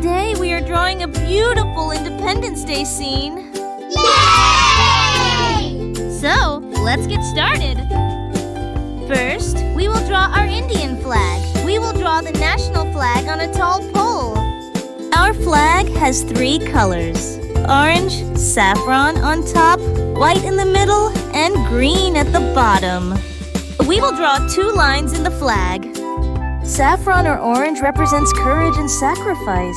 Today we are drawing a beautiful Independence Day scene. Yay! So, let's get started. First, we will draw our Indian flag. We will draw the national flag on a tall pole. Our flag has 3 colors: orange, saffron on top, white in the middle, and green at the bottom. We will draw 2 lines in the flag. Saffron or orange represents courage and sacrifice.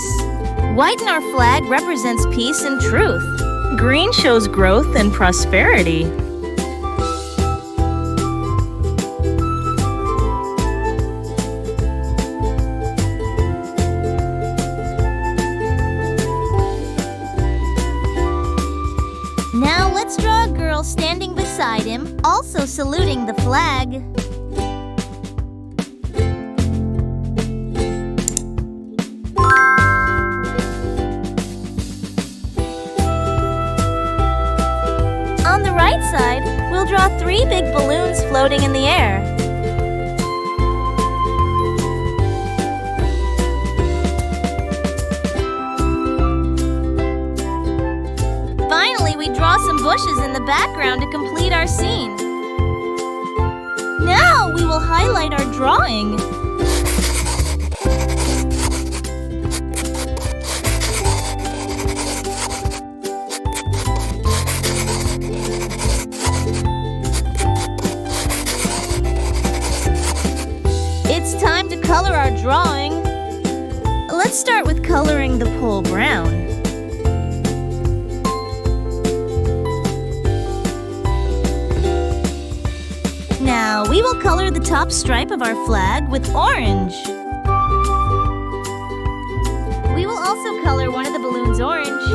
White in our flag represents peace and truth. Green shows growth and prosperity. Now let's draw a girl standing beside him, also saluting the flag. On the right side, we'll draw 3 big balloons floating in the air. Finally, we draw some bushes in the background to complete our scene. Now we will highlight our drawing. It's time to color our drawing. Let's start with coloring the pole brown. Now, we will color the top stripe of our flag with orange. We will also color one of the balloons orange.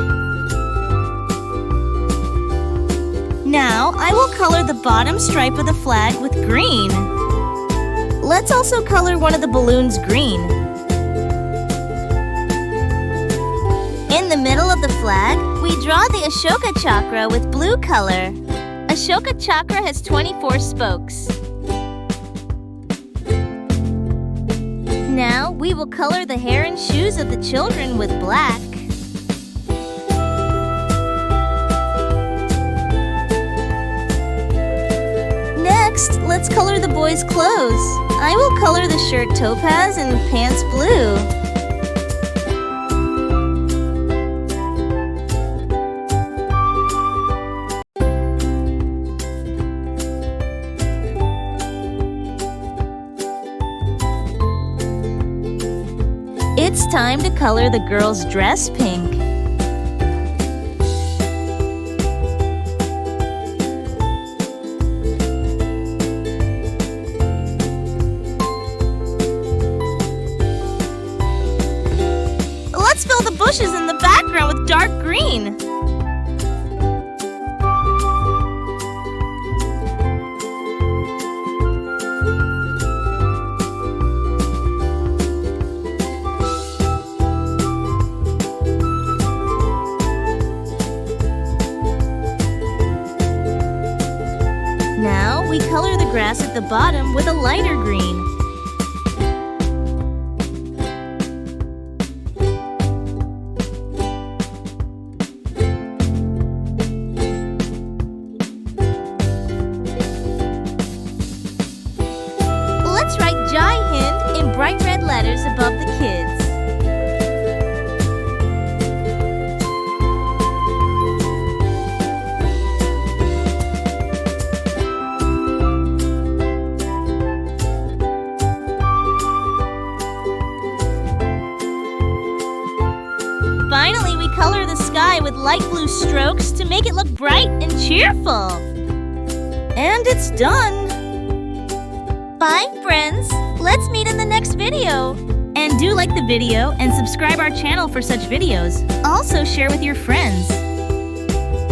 Now, I will color the bottom stripe of the flag with green. Let's also color one of the balloons green. In the middle of the flag, we draw the Ashoka Chakra with blue color. Ashoka Chakra has 24 spokes. Now, we will color the hair and shoes of the children with black. Next, let's color the boys' clothes. I will color the shirt topaz and pants blue. It's time to color the girl's dress pink. Let's fill the bushes in the background with dark green. Now, we color the grass at the bottom with a lighter green. Let's write HIND in bright red letters above the kids. Finally, we color the sky with light blue strokes to make it look bright and cheerful. And it's done! Bye, friends! Let's meet in the next video! And do like the video and subscribe our channel for such videos. Also share with your friends.